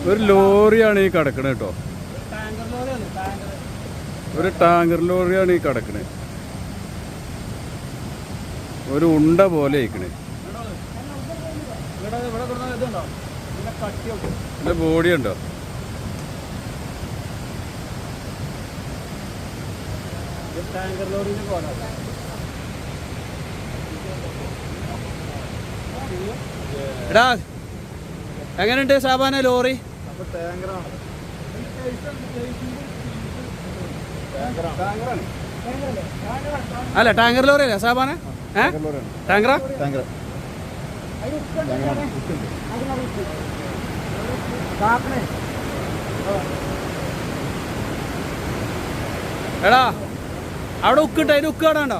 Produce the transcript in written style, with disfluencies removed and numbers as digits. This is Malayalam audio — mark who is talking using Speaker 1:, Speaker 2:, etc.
Speaker 1: ഒരു ലോറിയാണ് ഈ കിടക്കണത് കേട്ടോ. ഒരു ടാങ്കർ ലോറിയാണ് ഈ കിടക്കണത്. ഒരു ഉണ്ട പോലെ ഇരിക്കണേ. ഇതിന്റെ ബോഡി ഉണ്ടോ?
Speaker 2: ടാങ്കർ ലോറിന്റെ പോലെ.
Speaker 1: എടാ എങ്ങനെയുണ്ട് സാബാന ലോറി? അല്ല ടാങ്കർ ലോറി അല്ലേ സാബാന? ടാങ്കറാ? എടാ അവിടെ ഉക്കിട്ട് അതിന് ഉക്ക് കാണാണ്ടോ?